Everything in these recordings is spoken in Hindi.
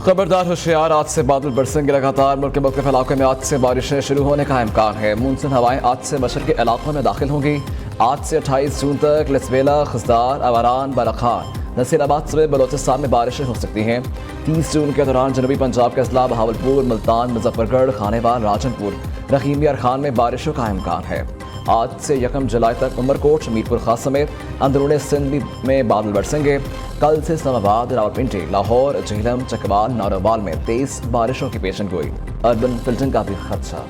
खबरदार होशियार, आज से बादल बरसेंगे लगातार। मुल्क के मुख्तलिफ इलाकों में आज से बारिशें शुरू होने का इम्कान है। मानसून हवाएं आज से मशरक़ी इलाकों में दाखिल होंगी। आज से 28 जून तक लसबेला, खसदार, अवारान, बालाखान, नसीराबाद समेत बलोचिस्तान में बारिशें हो सकती हैं। 30 जून के दौरान जनूबी पंजाब के अजला, बहावलपुर, मुल्तान, मुजफ्फरगढ़, खानेवाल, राजनपुर, रहीमिया और खान में बारिशों का इम्कान है। आज से 1 जुलाई तक उमरकोट, मीरपुर खास समेत अंदरूनी सिंध में बादल बरसेंगे। कल से इस्लामाबाद, रावलपिंडी, लाहौर, झेलम, चकवाल, नारोवाल में तेज बारिशों की पेशन गोई। अर्बन फिल्टरिंग का भी खदशा।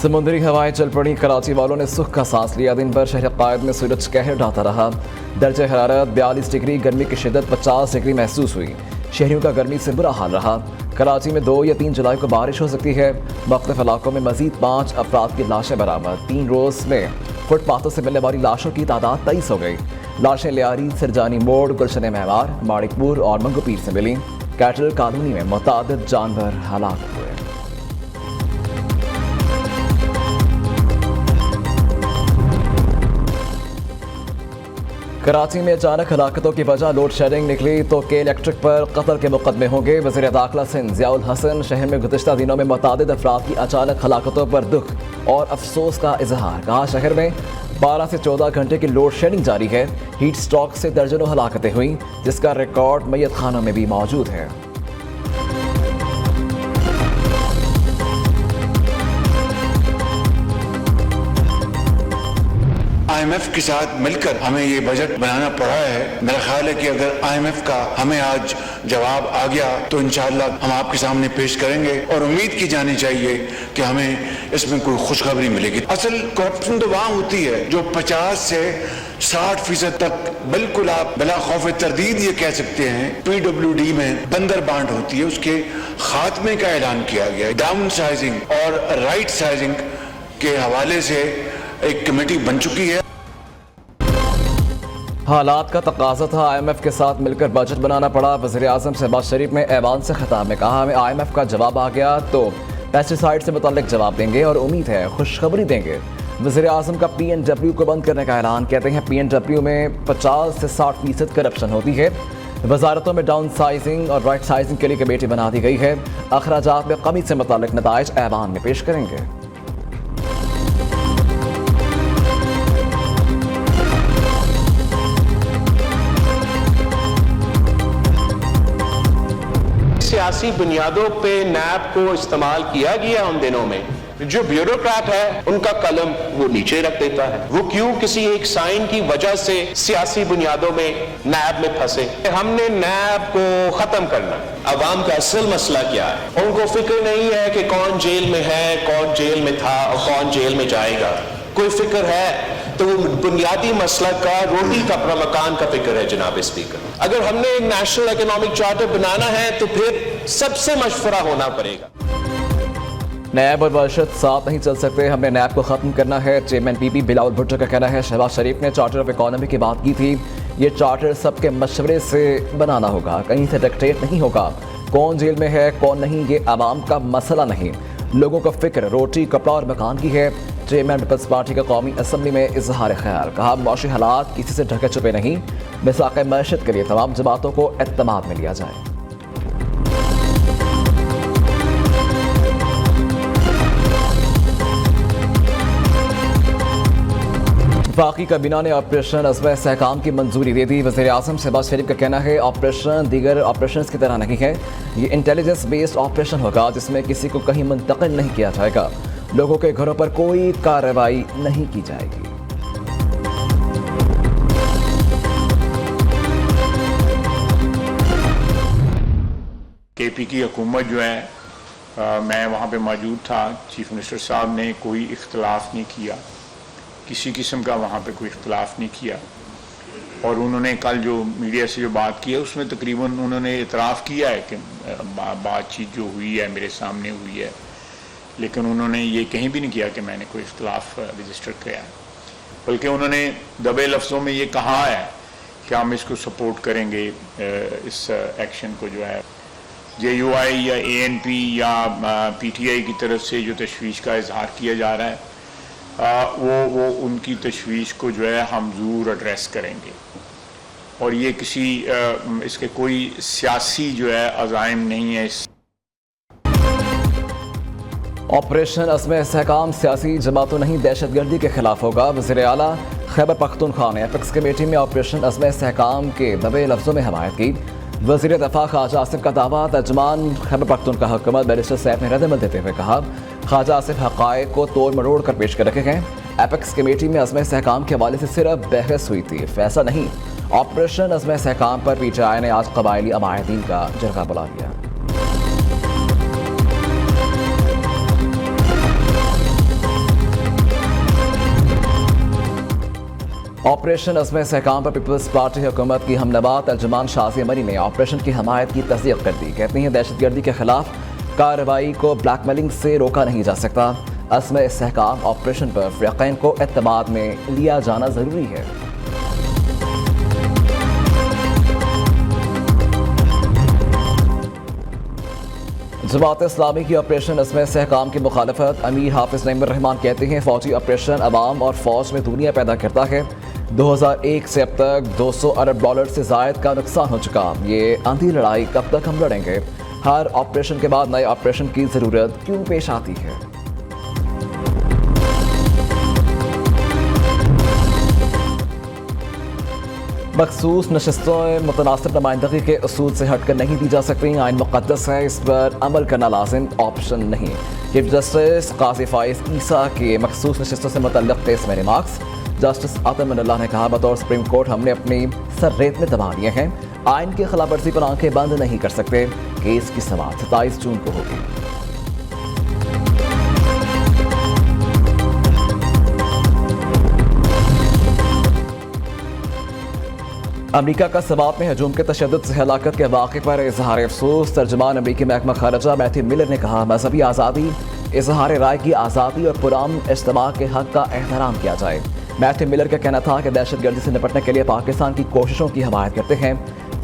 समुद्री हवाएं चल पड़ी, कराची वालों ने सुख का सांस लिया। दिन भर शहर कायद में सूरज कहर ढाता रहा। दर्जे हरारत 42 डिग्री, गर्मी की शिद्दत 50 डिग्री महसूस हुई। शहरियों का गर्मी से बुरा हाल रहा। कराची में 2 या 3 जुलाई को बारिश हो सकती है। मुख्तलिफ इलाकों में मजीद 5 अफराद की लाशें बरामद। 3 रोज़ में फुटपाथों से मिलने वाली लाशों की तादाद 23 हो गई। लाशें लियारी, सिरजानी मोड़, गुलशन महवार, माड़िकपुर और मंगोपीर से मिली। कैटल कॉलोनी में मुतादिद जानवर हलाक हुए। कराची में अचानक हलाकतों की वजह लोड शेडिंग निकली तो के इलेक्ट्रिक पर कत्ल के मुकदमे होंगे। वज़ीर दाखिला सिंध ज़ियाउल हसन शहर में गुज़िश्ता दिनों में मुतादिद अफराद की अचानक हलाकतों पर दुख और अफसोस का इजहार। कहा, शहर में 12 से 14 घंटे की लोड शेडिंग जारी है। हीट स्ट्रोक से दर्जनों हलाकतें हुई, जिसका रिकॉर्ड मैयत खानों में भी मौजूद है। IMF के साथ मिलकर हमें ये बजट बनाना पड़ा है। मेरा ख्याल है कि अगर IMF का हमें आज जवाब आ गया तो इंशाअल्लाह हम आपके सामने पेश करेंगे और उम्मीद की जानी चाहिए कि हमें इसमें कोई खुशखबरी मिलेगी। असल करप्शन तो वहाँ होती है जो 50 से 60% तक बिल्कुल आप बिला खौफ तरदीद ये कह सकते हैं PWD में बंदर बांट होती है, उसके खात्मे का ऐलान किया गया। डाउन साइजिंग और राइट साइजिंग के हवाले से एक कमेटी बन चुकी है। हालात का तकाजा था, IMF के साथ मिलकर बजट बनाना पड़ा। वज़ीर आज़म शहबाज शरीफ ने ऐवान से खिताब में कहा, हमें IMF का जवाब आ गया तो पेस्टिसाइड से मुताल्लिक जवाब देंगे और उम्मीद है खुशखबरी देंगे। वज़ीर आज़म का PNW को बंद करने का ऐलान। कहते हैं PNW में 50 से 60% करप्शन होती है। वजारतों में डाउन साइजिंग और राइट साइजिंग के लिए कमेटी बना दी गई है। अखराजात में कमी से मुताल्लिक नताइज ऐवान में पेश करेंगे। सियासी बुनियादों पे नैब को इस्तेमाल किया गया उन दिनों में। जो ब्यूरोक्रेट है उनका कलम वो नीचे रख देता है। वो क्यों किसी एक साइन की वजह से सियासी बुनियादों में नैब में फंसे। हमने नैब को खत्म करना। अवाम का असल मसला क्या है? उनको फिक्र नहीं है कि कौन जेल में है, कौन जेल में था और कौन जेल में जाएगा। कोई फिक्र है तो वो बुनियादी मसला का, रोटी का, अपना मकान का फिक्र है। जनाब स्पीकर, अगर हमने एक नेशनल इकोनॉमिक चार्टर बनाना है तो फिर सबसे मशवरा होना पड़ेगा। नैब और वर्षद साथ नहीं चल सकते, हमने नैब को खत्म करना है। चेयरमैन PB बिलावल भुट्टो का कहना है। शहबाज शरीफ ने चार्टर ऑफ इकोनॉमी की बात की थी। ये चार्टर सबके मशवरे से बनाना होगा, कहीं से डिक्टेट नहीं होगा। कौन जेल में है कौन नहीं, ये आवाम का मसला नहीं। लोगों को फिक्र रोटी, कपड़ा और मकान की है। चेयरमैन पीपल्स पार्टी का कौमी असम्बली में इजहार ख्याल। कहा, मुआशी हालात किसी से ढके छुपे नहीं। मिसाक़ मईशत के लिए तमाम जमातों को एतमाद में लिया जाए। वफाकी काबीना ने ऑपरेशन अज़्वा इस्तेहकाम की मंजूरी दे दी। वज़ीर आज़म शहबाज शरीफ का कहना है, ऑपरेशन दीगर ऑपरेशन की तरह नहीं है। ये इंटेलिजेंस बेस्ड ऑपरेशन होगा जिसमें किसी को कहीं मुंतकिल नहीं किया जाएगा। लोगों के घरों पर कोई कार्रवाई नहीं की जाएगी। KP की हुकूमत जो है, मैं वहाँ पे मौजूद था। चीफ मिनिस्टर साहब ने कोई इख्तलाफ नहीं किया, किसी किस्म का वहाँ पे कोई इख्तलाफ नहीं किया। और उन्होंने कल जो मीडिया से जो बात की है उसमें तकरीबन उन्होंने इतराफ़ किया है कि बातचीत जो हुई है मेरे सामने हुई है, लेकिन उन्होंने ये कहीं भी नहीं किया कि मैंने कोई इख्तलाफ रजिस्टर किया है। बल्कि उन्होंने दबे लफ्ज़ों में ये कहा है कि हम इसको सपोर्ट करेंगे, इस एक्शन को जो है JUI या ANP या PTI की तरफ से जो तशवीश का इजहार किया जा रहा है, वो उनकी तशवीश को जो है हम ज़रूर एड्रेस करेंगे। और ये किसी इसके कोई सियासी जो है अज़ाइम नहीं है। ऑपरेशन अज़्म इस्तेहकाम सियासी जमातों नहीं दहशतगर्दी के खिलाफ होगा। वज़ीर आला खैबर पख्तूनख्वा ने एपेक्स कमेटी में ऑपरेशन अज़्म इस्तेहकाम के दबे लफ्ज़ों में हमायत की। वज़ीर दफ़ा ख्वाजा आसिफ का दावा, तर्जुमान खैबर पख्तूनख्वा हुकूमत बैरिस्टर सैफ ने रद्द-ए-अमल देते हुए कहा, ख्वाजा आसिफ हक़ाइक़ को तोड़ मरोड़ कर पेश कर रखे गए। एपेक्स कमेटी में अज़्म इस्तेहकाम के हवाले से सिर्फ बहस हुई थी, फैसला नहीं। ऑपरेशन अज़्म इस्तेहकाम पर PTI ने आज क़बायली अमायदीन का जरगा बुला लिया। ऑपरेशन अज़्म इस्तेहकाम पर पीपल्स पार्टी हुकूमत की हमनवा तर्जुमान शाज़िया मरी ने ऑपरेशन की हमायत की तस्दीक कर दी। कहती हैं दहशतगर्दी के खिलाफ कार्रवाई को ब्लैकमेलिंग से रोका नहीं जा सकता। अज़्म इस्तेहकाम ऑपरेशन पर फ़रीक़ैन को एतमाद में लिया जाना ज़रूरी है। जमात इस्लामी की ऑपरेशन अज़्म इस्तेहकाम की मुखालफत। अमीर हाफिज़ नईमुर रहमान कहते हैं फ़ौजी ऑपरेशन अवाम और फ़ौज में दुनिया पैदा करता है। 2001 से अब तक $200 अरब से ज़ायद का नुकसान हो चुका। ये आंधी लड़ाई कब तक हम लड़ेंगे? हर ऑपरेशन के बाद नए ऑपरेशन की ज़रूरत क्यों पेश आती है? मखसूस नशस्तों मुतनासिब नुमाइंदगी के उसूल से हटकर नहीं दी जा सकती। आइन मुक़द्दस है, इस पर अमल करना लाजिम, ऑप्शन नहीं। चीफ जस्टिस काज़ी फाइज़ ईसा के मखसूस नशस्तों से मुतल्लिक़ केस में रिमार्क्स। जस्टिस आतम अल्लाह ने कहा, बतौर सुप्रीम कोर्ट हमने अपनी सर रेत में दबा लिए हैं, आइन की खिलाफ वर्जी पर आंखें बंद नहीं कर सकते। केस की समाअत 27 जून को होगी। अमरीका का सवात में हजूम के तशद्दुद से हलाकत के वाक़े पर इजहार अफसोस। तर्जुमान अमरीकी महकमा खारजा मैथ्यू मिलर ने कहा, मजहबी आज़ादी, इजहार राय की आज़ादी और पुरअमन इज्तिमा के हक़ का एहतराम किया जाए। मैथ्यू मिलर का कहना था कि दहशतगर्दी से निपटने के लिए पाकिस्तान की कोशिशों की हमायत करते हैं।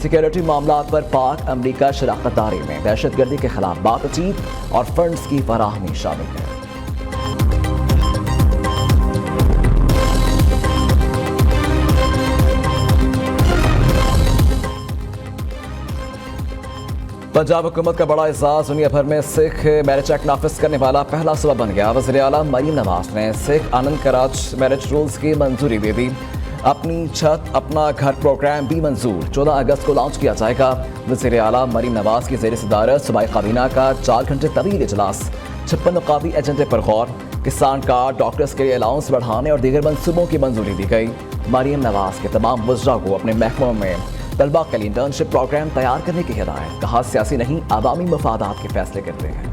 सिक्योरिटी मामला पर पाक अमरीका शराकत दारी में दहशतगर्दी के खिलाफ बातचीत और फंड्स की फराहमी शामिल है। पंजाब हुकूमत का बड़ा एजाज, दुनिया भर में सिख मैरिज एक्ट नाफिज करने वाला पहला सूबा बन गया। वज़ीर आला मरीम नवाज ने सिख आनंद कराज मैरिज रूल्स की मंजूरी दे दी। अपनी छत अपना घर प्रोग्राम भी मंजूर, 14 अगस्त को लॉन्च किया जाएगा। वज़ीर आला मरीम नवाज की ज़ेर सदारत सूबाई काबीना का 4 घंटे तवील इजलास। 56 नुकाती एजेंडे पर गौर। किसान कार्ड, डॉक्टर्स के लिए अलाउंस बढ़ाने और दीगर मनसूबों की मंजूरी दी गई। मरीम नवाज के तमाम वज़रा को अपने महकमों में तलबा के लिए इंटर्नशिप प्रोग्राम तैयार करने की हिदायत। कहा, सियासी नहीं, अवामी मफादात के फैसले करते हैं।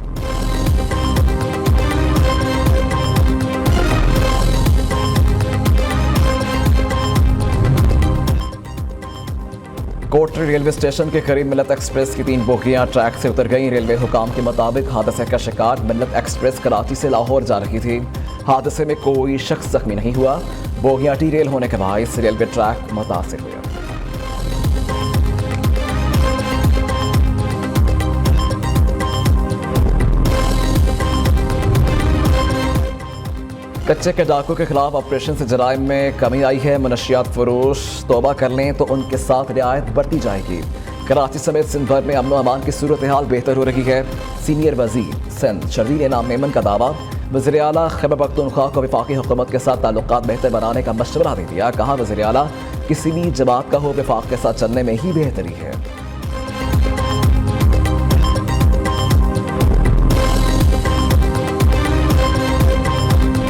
कोटरी रेलवे स्टेशन के करीब मिल्लत एक्सप्रेस की 3 बोगियां ट्रैक से उतर गईं। रेलवे हुकाम के मुताबिक हादसे का शिकार मिल्लत एक्सप्रेस कराची से लाहौर जा रही थी। हादसे में कोई शख्स जख्मी नहीं हुआ। बोगियां टी रेल होने के बायस रेलवे ट्रैक मुतासिर हुआ। कच्चे के डाकू के खिलाफ ऑपरेशन से जराइम में कमी आई है। मनशियात फरोश तौबा कर लें तो उनके साथ रियायत बरती जाएगी। कराची समेत सिंध भर में अमन अमान की सूरत हाल बेहतर हो रही है। सीनियर वजीर सिंध शर्जील इनाम मेमन का दावा। वज़ीर आला खैबर पख्तूनख्वा को वफाकी हुकूमत के साथ ताल्लुकात बेहतर बनाने का मशवरा दे दिया। कहा, वज़ीर आला किसी भी जमात का हो, वफाक के साथ चलने में ही बेहतरी है।